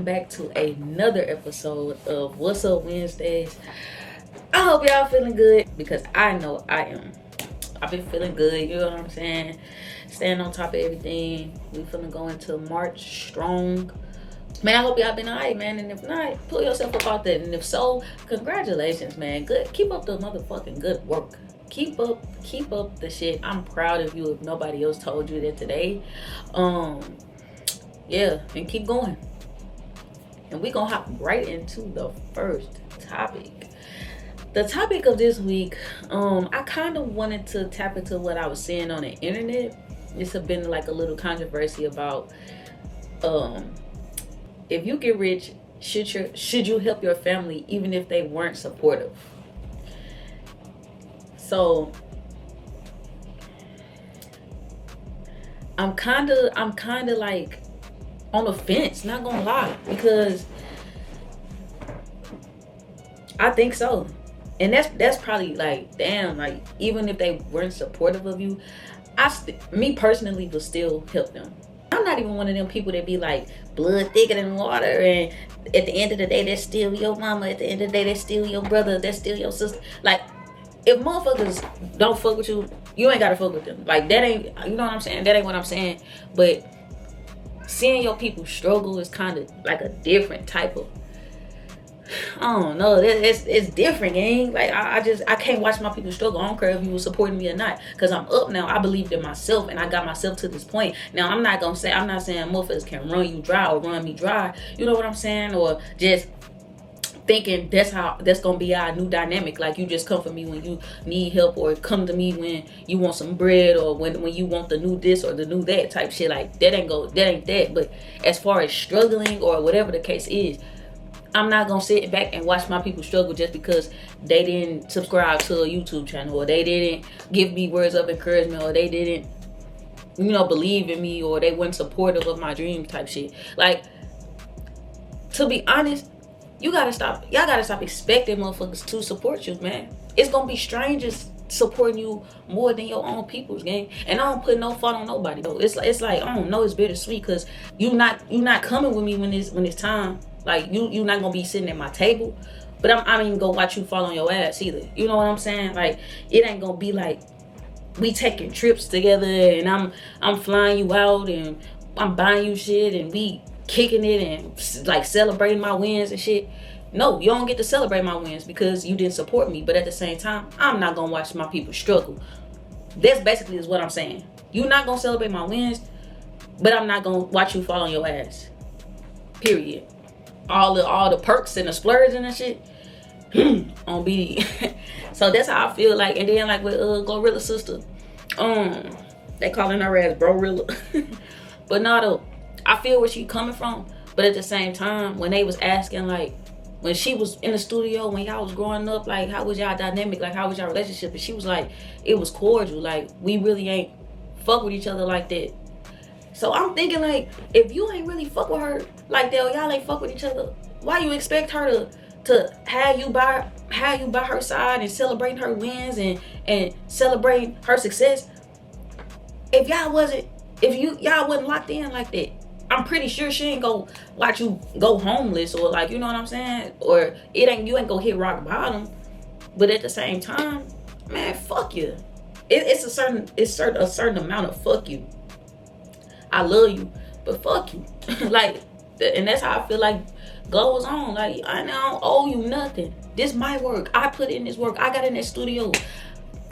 welcome back to another episode of What's Up Wednesdays. I hope y'all feeling good because I know I am. I've been feeling good, you know what I'm saying? Staying on top of everything. We finna go into March strong. Man, I hope y'all been alright, man. And if not, pull yourself up out that. And if so, congratulations, man. Good. Keep up the motherfucking good work. Keep up the shit. I'm proud of you if nobody else told you that today. Yeah, and keep going. And we gonna hop right into the first topic. The topic of this week, I kind of wanted to tap into what I was seeing on the internet. It's been like a little controversy about if you get rich, should you help your family even if they weren't supportive? So I'm kind of like on the fence, not gonna lie, because I think so. And that's probably like, damn, like even if they weren't supportive of you, me personally would still help them. I'm not even one of them people that be like blood thicker than water, and at the end of the day that's still your mama, at the end of the day that's still your brother, that's still your sister. Like, if motherfuckers don't fuck with you, you ain't gotta fuck with them. Like, that ain't, you know what I'm saying? That ain't what I'm saying. But seeing your people struggle is kind of like a different type of, I don't know, it's different, gang. Like, I can't watch my people struggle. I don't care if you were supporting me or not, because I'm up now. I believed in myself, and I got myself to this point. Now, I'm not saying motherfuckers can run you dry or run me dry. You know what I'm saying? Or just thinking that's gonna be our new dynamic. Like, you just come for me when you need help, or come to me when you want some bread, or when you want the new this or the new that type shit. Like, that ain't that. But as far as struggling or whatever the case is, I'm not gonna sit back and watch my people struggle just because they didn't subscribe to a YouTube channel, or they didn't give me words of encouragement, or they didn't, believe in me, or they weren't supportive of my dreams type shit. Like, to be honest, y'all gotta stop expecting motherfuckers to support you, man. It's gonna be strangers supporting you more than your own people's, gang. And I don't put no fault on nobody though. It's like, I don't know, it's bittersweet, because you not coming with me when it's time. Like, you not gonna be sitting at my table, but I ain't even gonna watch you fall on your ass either. You know what I'm saying? Like, it ain't gonna be like we taking trips together and I'm flying you out and I'm buying you shit and we kicking it and like celebrating my wins and shit. No, you don't get to celebrate my wins because you didn't support me. But at the same time, I'm not gonna watch my people struggle. That's basically is what I'm saying. You're not gonna celebrate my wins, but I'm not gonna watch you fall on your ass. Period. All the perks and the splurges and shit on BD. So that's how I feel. Like, and then like with Glorilla's sister, they calling her ass Brorilla. But no, though, I feel where she coming from. But at the same time, when they was asking, like, when she was in the studio, when y'all was growing up, like, how was y'all dynamic? Like, how was y'all relationship? And she was like, it was cordial. Like, we really ain't fuck with each other like that. So I'm thinking, like, if you ain't really fuck with her like that, or y'all ain't fuck with each other, why you expect her to have you by her side and celebrating her wins and celebrating her success? If y'all wasn't locked in like that, I'm pretty sure she ain't gonna watch you go homeless, or like, you know what I'm saying? Or you ain't gonna hit rock bottom. But at the same time, man, fuck you. It's a certain amount of fuck you. I love you, but fuck you. Like, and that's how I feel like Glow was on. Like, I don't owe you nothing. This my work. I put in this work. I got in that studio.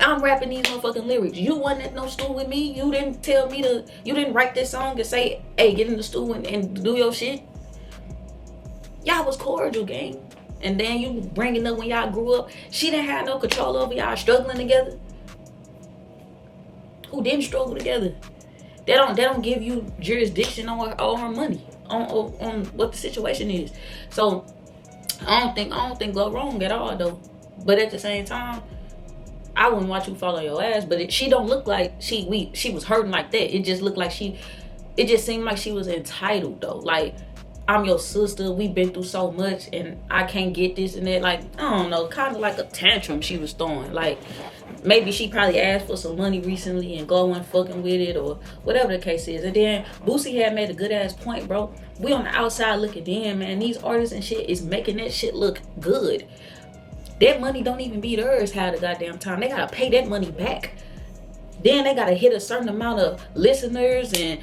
I'm rapping these motherfucking lyrics. You wasn't at no studio with me. You didn't tell me you didn't write this song and say, hey, get in the studio and do your shit. Y'all was cordial, gang. And then you bring it up when y'all grew up. She didn't have no control over y'all struggling together. Who didn't struggle together? They don't give you jurisdiction on her money, on what the situation is. So I don't think Glow wrong at all though. But at the same time, I wouldn't watch you fall on your ass. But she don't look like she was hurting like that. It just looked like it just seemed like she was entitled though. Like, I'm your sister, we've been through so much and I can't get this and that. Like, I don't know, kind of like a tantrum she was throwing. Like, maybe she probably asked for some money recently and go and fucking with it or whatever the case is. And then Boosie had made a good ass point, bro. We on the outside looking in, man. These artists and shit is making that shit look good. That money don't even be theirs half the goddamn time. They gotta pay that money back. Then they gotta hit a certain amount of listeners and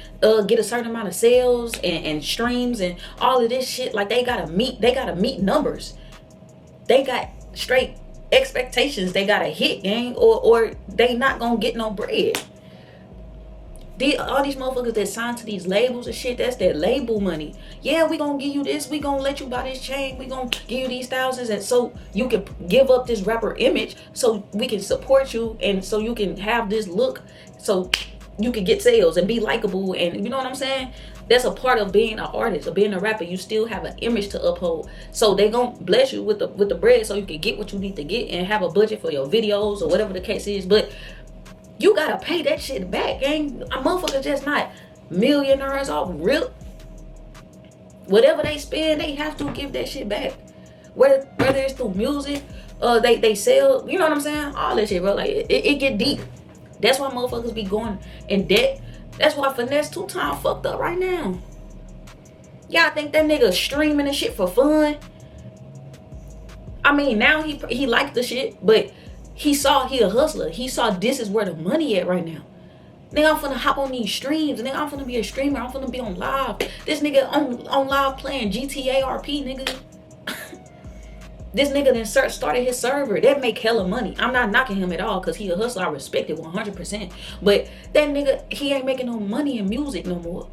get a certain amount of sales and streams and all of this shit. Like, they gotta meet numbers. They got straight expectations they gotta hit, gang, or they not gonna get no bread. All these motherfuckers that signed to these labels and shit, that's their label money. Yeah, we gonna give you this, we gonna let you buy this chain, we gonna give you these thousands, and so you can give up this rapper image so we can support you and so you can have this look so you can get sales and be likable, and you know what I'm saying? That's a part of being an artist, of being a rapper. You still have an image to uphold. So they gonna bless you with the bread so you can get what you need to get and have a budget for your videos or whatever the case is. But you gotta pay that shit back, gang. A motherfucker just not millionaires off rip. Whatever they spend, they have to give that shit back. Whether it's through music, they sell, you know what I'm saying? All that shit, bro. Like, it get deep. That's why motherfuckers be going in debt. That's why Finesse 2 Time fucked up right now. Y'all think that nigga streaming and shit for fun? I mean, now he liked the shit, but he a hustler. He saw this is where the money at right now. Nigga, I'm finna hop on these streams. Nigga, I'm finna be a streamer. I'm finna be on live. This nigga on live playing GTA RP, nigga. This nigga then started his server. That make hella money. I'm not knocking him at all because he a hustler. I respect it 100%. But that nigga, he ain't making no money in music no more.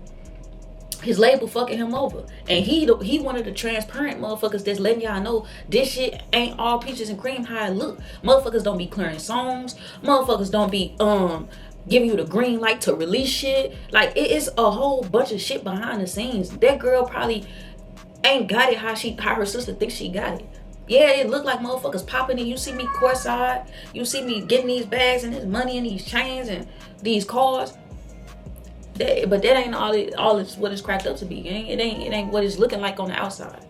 His label fucking him over. And he one of the transparent motherfuckers that's letting y'all know this shit ain't all peaches and cream how it look. Motherfuckers don't be clearing songs. Motherfuckers don't be giving you the green light to release shit. Like, it is a whole bunch of shit behind the scenes. That girl probably ain't got it how her sister thinks she got it. Yeah, it look like motherfuckers popping and you see me courtside. You see me getting these bags and this money and these chains and these cars. But that ain't all it's what it's cracked up to be, gang. It ain't what it's looking like on the outside.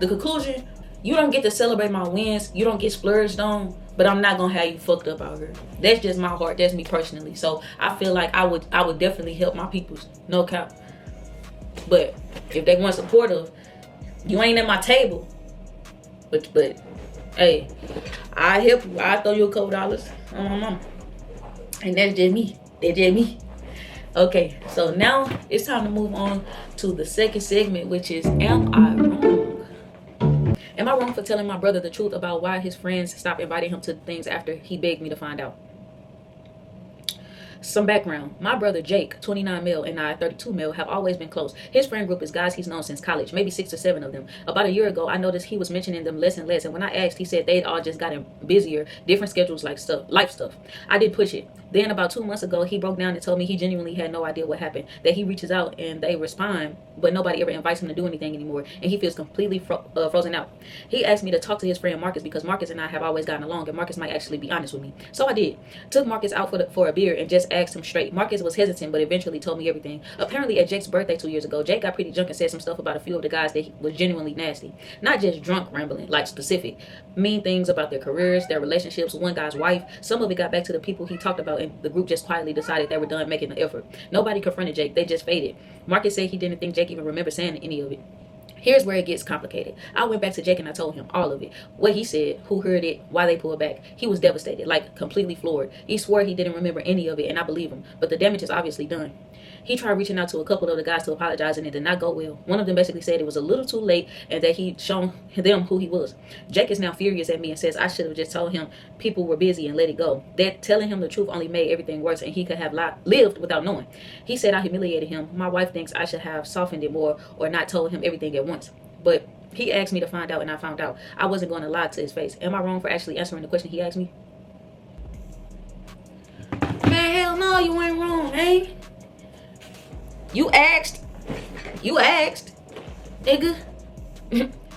The conclusion, you don't get to celebrate my wins. You don't get splurged on, but I'm not gonna have you fucked up out here. That's just my heart. That's me personally. So I feel like I would definitely help my peoples. No cap. But if they want supportive, you ain't at my table. But hey, I help you. I throw you a couple dollars on my mama. And that's just me. That's just me. Okay, so now it's time to move on to the second segment, which is, am I wrong? Am I wrong for telling my brother the truth about why his friends stopped inviting him to things after he begged me to find out? Some background. My brother Jake, 29 male, and I, 32 male, have always been close. His friend group is guys he's known since college, maybe 6 or 7 of them. About a year ago, I noticed he was mentioning them less and less, and when I asked, he said they'd all just gotten busier, different schedules, like life stuff. I did push it. Then about 2 months ago, he broke down and told me he genuinely had no idea what happened, that he reaches out and they respond, but nobody ever invites him to do anything anymore, and he feels completely frozen out. He asked me to talk to his friend Marcus because Marcus and I have always gotten along, and Marcus might actually be honest with me. So I did. Took Marcus out for a beer and just asked him straight. Marcus was hesitant, but eventually told me everything. Apparently at Jake's birthday 2 years ago, Jake got pretty drunk and said some stuff about a few of the guys that was genuinely nasty. Not just drunk rambling, like specific. Mean things about their careers, their relationships, one guy's wife. Some of it got back to the people he talked about, and the group just quietly decided they were done making the effort. Nobody confronted Jake. They just faded. Marcus said he didn't think Jake even remembered saying any of it. Here's where it gets complicated. I went back to Jake and I told him all of it. What he said, who heard it, why they pulled back. He was devastated, like completely floored. He swore he didn't remember any of it, and I believe him. But the damage is obviously done. He tried reaching out to a couple of the guys to apologize, and it did not go well. One of them basically said it was a little too late and that he'd shown them who he was. Jake is now furious at me and says I should have just told him people were busy and let it go. That telling him the truth only made everything worse, and he could have lived without knowing. He said I humiliated him. My wife thinks I should have softened it more or not told him everything at once. But he asked me to find out, and I found out. I wasn't going to lie to his face. Am I wrong for actually answering the question he asked me? Man, hell no, you ain't wrong, eh? You asked, nigga.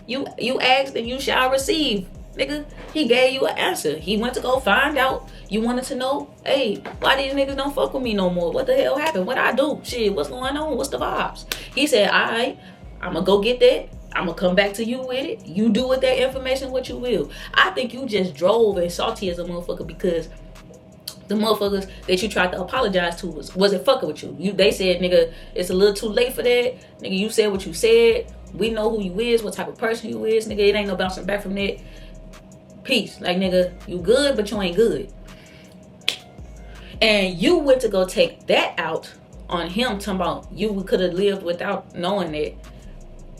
you asked and you shall receive, nigga. He gave you an answer. He went to go find out. You wanted to know, hey, why these niggas don't fuck with me no more? What the hell happened? What I do? Shit, what's going on? What's the vibes? He said, alright, I'm gonna go get that. I'm gonna come back to you with it. You do with that information what you will. I think you just drove and salty as a motherfucker because the motherfuckers that you tried to apologize to wasn't fucking with you. They said, nigga, it's a little too late for that. Nigga, you said what you said. We know who you is, what type of person you is. Nigga, it ain't no bouncing back from that. Peace. Like, nigga, you good, but you ain't good. And you went to go take that out on him, talking about you could have lived without knowing that.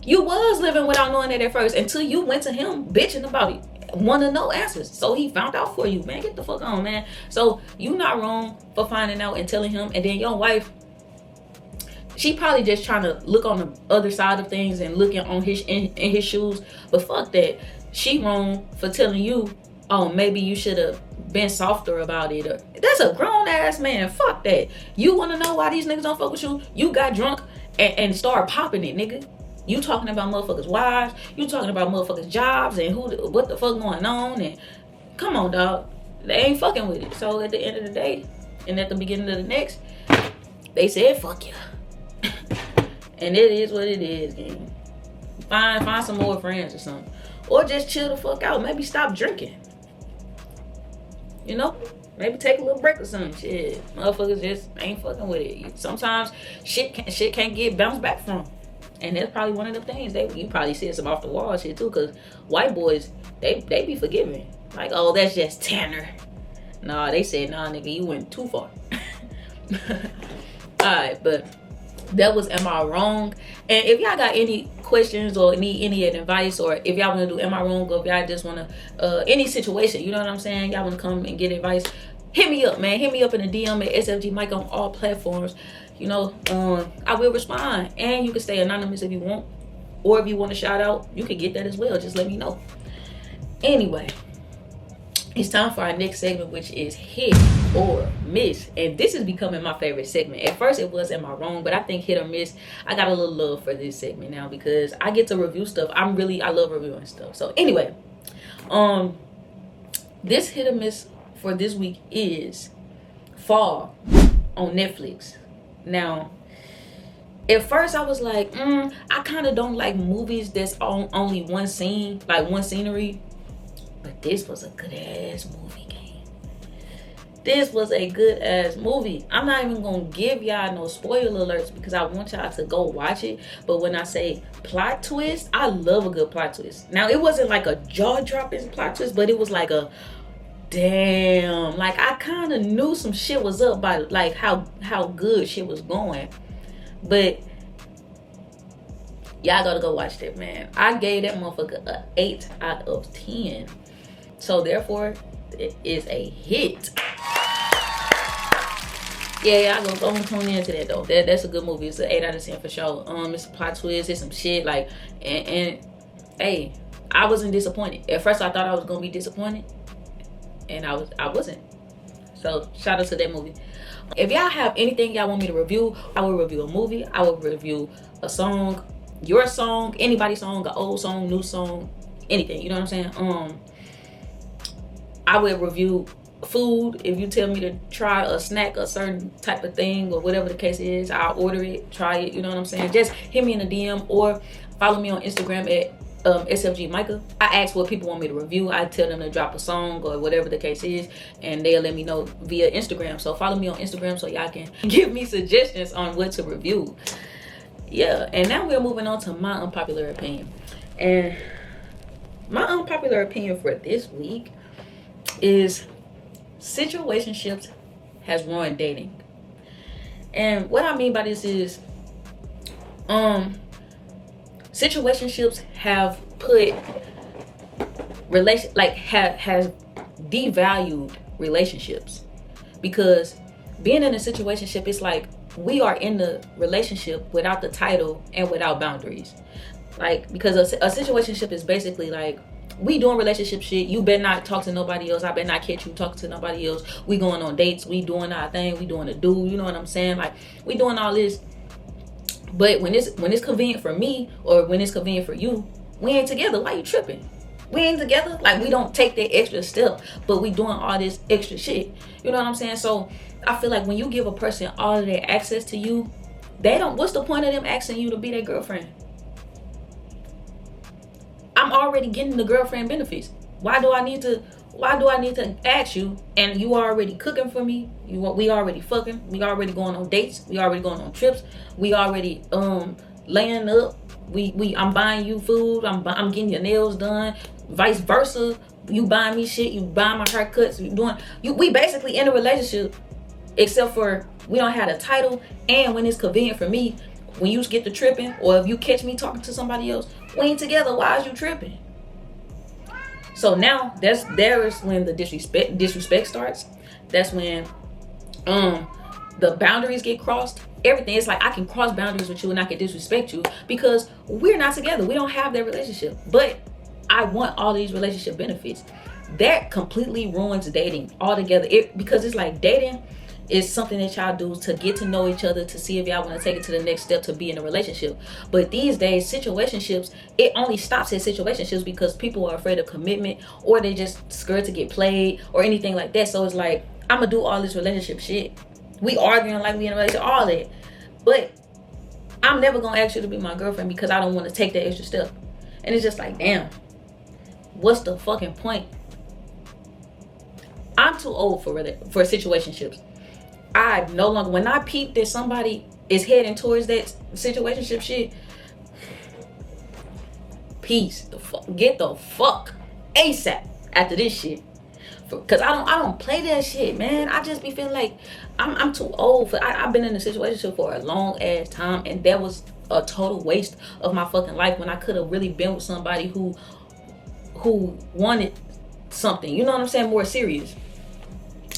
You was living without knowing that at first until you went to him bitching about it. Want to know answers. So he found out for you, man. Get the fuck on, man. So you not wrong for finding out and telling him. And then your wife, she probably just trying to look on the other side of things and looking on in his shoes. But fuck that. She wrong for telling you, oh, maybe you should have been softer about it. Or, that's a grown ass man. Fuck that. You want to know why these niggas don't fuck with you? You got drunk and started popping it, nigga. You talking about motherfuckers' wives. You talking about motherfuckers' jobs and what the fuck going on. And come on, dog. They ain't fucking with it. So at the end of the day, and at the beginning of the next, they said, fuck you. And it is what it is, gang. Find some more friends or something. Or just chill the fuck out. Maybe stop drinking. You know? Maybe take a little break or something. Shit. Motherfuckers just ain't fucking with it. Sometimes shit can't get bounced back from. And that's probably one of the things you probably see some off the wall shit too, because white boys, they be forgiving. Like, oh, that's just Tanner. Nah, they said, nah, nigga, you went too far. Alright, but that was Am I Wrong? And if y'all got any questions or need any advice, or if y'all want to do Am I Wrong, or if y'all just want to, any situation, you know what I'm saying? Y'all want to come and get advice, hit me up, man. Hit me up in the DM at SFG Mike on all platforms. You know, I will respond. And you can stay anonymous if you want. Or if you want a shout out, you can get that as well. Just let me know. Anyway, it's time for our next segment, which is Hit or Miss. And this is becoming my favorite segment. At first it was Am I Wrong? But I think Hit or Miss, I got a little love for this segment now because I get to review stuff. I love reviewing stuff. So anyway, this Hit or Miss for this week is Fall on Netflix. Now, at first I was like, I kind of don't like movies that's on only one scene, like one scenery. But this was a good ass movie, gang. This was a good ass movie. I'm not even gonna give y'all no spoiler alerts because I want y'all to go watch it. But when I say plot twist, I love a good plot twist. Now, it wasn't like a jaw-dropping plot twist, but it was like a damn, like I kind of knew some shit was up by like how good shit was going. But y'all gotta go watch that, man. I gave that motherfucker a 8 out of 10. So therefore, it is a hit. Yeah, y'all go and tune into that though. That's a good movie. It's an 8 out of 10 for sure. It's a plot twist, it's some shit like and hey, I wasn't disappointed. At first I thought I was gonna be disappointed. And I wasn't. So shout out to that movie. If y'all have anything y'all want me to review, I will review a movie. I will review a song, your song, anybody's song, an old song, new song, anything. You know what I'm saying? I will review food. If you tell me to try a snack, a certain type of thing, or whatever the case is, I'll order it, try it. You know what I'm saying? Just hit me in the DM or follow me on Instagram at SFG Micah. I ask what people want me to review. I tell them to drop a song or whatever the case is, and they'll let me know via Instagram. So follow me on Instagram so y'all can give me suggestions on what to review. Yeah, and now we're moving on to my unpopular opinion. And my unpopular opinion for this week is situationships has ruined dating. And what I mean by this is situationships have put has devalued relationships, because being in a situationship is like we are in the relationship without the title and without boundaries. Like, because a situationship is basically like we doing relationship shit. You better not talk to nobody else. I better not catch you talking to nobody else. We going on dates. We doing our thing. We doing a do. You know what I'm saying? Like, we doing all this. But when it's convenient for me or when it's convenient for you, we ain't together. Why you tripping? We ain't together. Like, we don't take that extra step, but we doing all this extra shit. You know what I'm saying? So I feel like when you give a person all of their access to you, what's the point of them asking you to be their girlfriend? I'm already getting the girlfriend benefits. Why do I need to ask you? And you already cooking for me. We already fucking. We already going on dates. We already going on trips. We already laying up. I'm buying you food. I'm getting your nails done. Vice versa. You buying me shit. You buying my haircuts. We basically in a relationship, except for we don't have a title. And when it's convenient for me, when you get to tripping, or if you catch me talking to somebody else, we ain't together. Why is you tripping? So now there is when the disrespect starts. That's when the boundaries get crossed. Everything, it's like I can cross boundaries with you and I can disrespect you because we're not together. We don't have that relationship. But I want all these relationship benefits. That completely ruins dating altogether. Because it's like dating is something that y'all do to get to know each other, to see if y'all want to take it to the next step, to be in a relationship. But these days, situationships, it only stops at situationships because people are afraid of commitment, or they just scared to get played or anything like that. So it's like, I'm gonna do all this relationship shit. We arguing like we in a relationship, all that. But I'm never gonna ask you to be my girlfriend because I don't want to take that extra step. And it's just like, damn, what's the fucking point? I'm too old for situationships. I no longer, when I peep that somebody is heading towards that situationship shit, peace, get the fuck ASAP after this shit. Cause I don't play that shit, man. I just be feeling like I'm too old for. I've been in a situationship for a long ass time, and that was a total waste of my fucking life when I could have really been with somebody who wanted something. You know what I'm saying? More serious.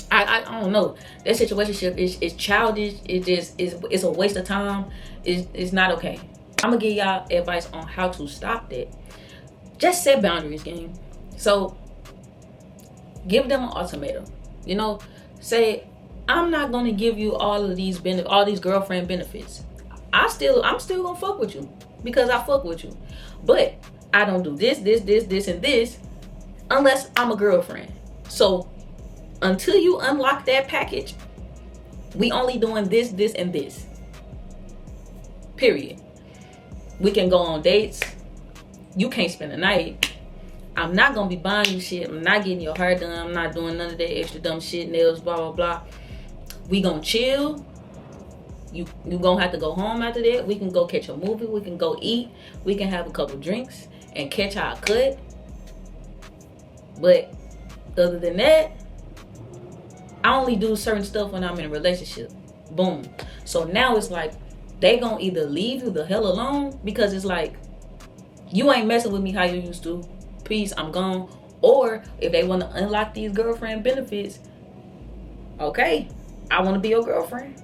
I don't know. That situationship is childish. It just it's a waste of time. It's not okay. I'm gonna give y'all advice on how to stop that. Just set boundaries, gang. So give them an ultimatum. You know, say, I'm not gonna give you all these girlfriend benefits. I'm still gonna fuck with you because I fuck with you. But I don't do this, and this unless I'm a girlfriend. So until you unlock that package, we only doing this, and this. Period. We can go on dates. You can't spend the night. I'm not gonna be buying you shit. I'm not getting your hair done. I'm not doing none of that extra dumb shit, nails, blah, blah, blah. We gonna chill. You gonna have to go home after that. We can go catch a movie. We can go eat. We can have a couple drinks and catch our cut. But other than that, I only do certain stuff when I'm in a relationship. Boom. So now it's like they gonna either leave you the hell alone because it's like you ain't messing with me how you used to. Peace, I'm gone. Or if they want to unlock these girlfriend benefits, okay, I want to be your girlfriend.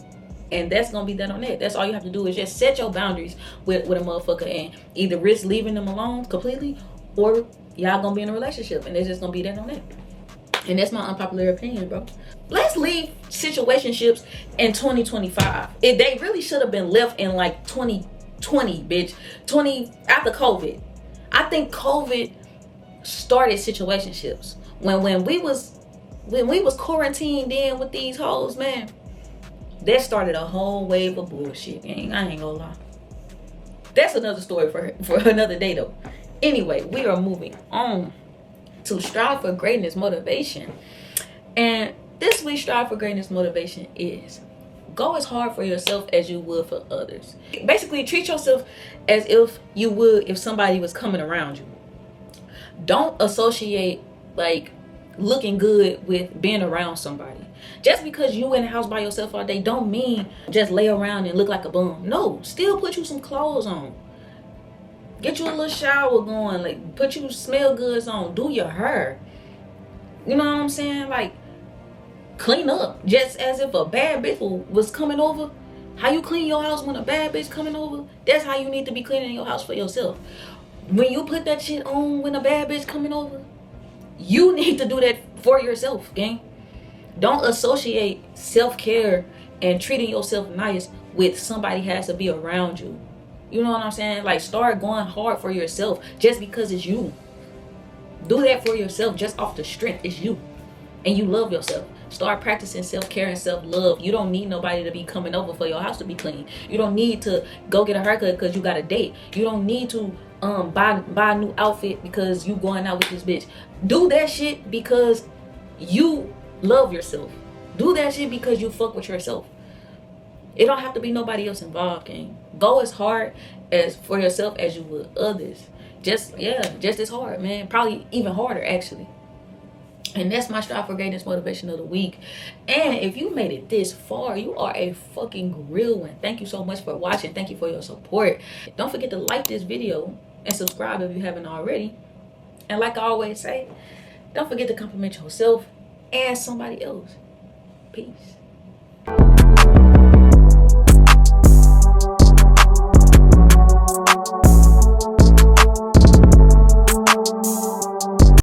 And that's gonna be that on that. That's all you have to do is just set your boundaries with a motherfucker and either risk leaving them alone completely, or y'all gonna be in a relationship and it's just gonna be that on that. And that's my unpopular opinion, bro. Let's leave situationships in 2025. They really should have been left in like 2020, bitch. After COVID. I think COVID started situationships. When we was quarantined in with these hoes, man, that started a whole wave of bullshit. I ain't gonna lie. That's another story for another day though. Anyway, we are moving on to Strive for Greatness motivation. And this week's Strive for Greatness motivation is go as hard for yourself as you would for others. Basically, treat yourself as if you would if somebody was coming around you. Don't associate like looking good with being around somebody. Just because you in the house by yourself all day don't mean just lay around and look like a bum. No, still put you some clothes on. Get you a little shower going, like put you smell goods on, do your hair. You know what I'm saying? Like clean up. Just as if a bad bitch was coming over. How you clean your house when a bad bitch coming over? That's how you need to be cleaning your house for yourself. When you put that shit on when a bad bitch coming over, you need to do that for yourself, gang. Don't associate self-care and treating yourself nice with somebody has to be around you. You know what I'm saying? Like start going hard for yourself just because it's you. Do that for yourself just off the strength. It's you. And you love yourself. Start practicing self-care and self-love. You don't need nobody to be coming over for your house to be clean. You don't need to go get a haircut because you got a date. You don't need to buy a new outfit because you going out with this bitch. Do that shit because you love yourself. Do that shit because you fuck with yourself. It don't have to be nobody else involved, King. Go as hard as for yourself as you would others. Just as hard, man. Probably even harder, actually. And that's my Strive for Greatness motivation of the week. And if you made it this far, you are a fucking real one. Thank you so much for watching. Thank you for your support. Don't forget to like this video and subscribe if you haven't already. And like I always say, don't forget to compliment yourself and somebody else. Peace.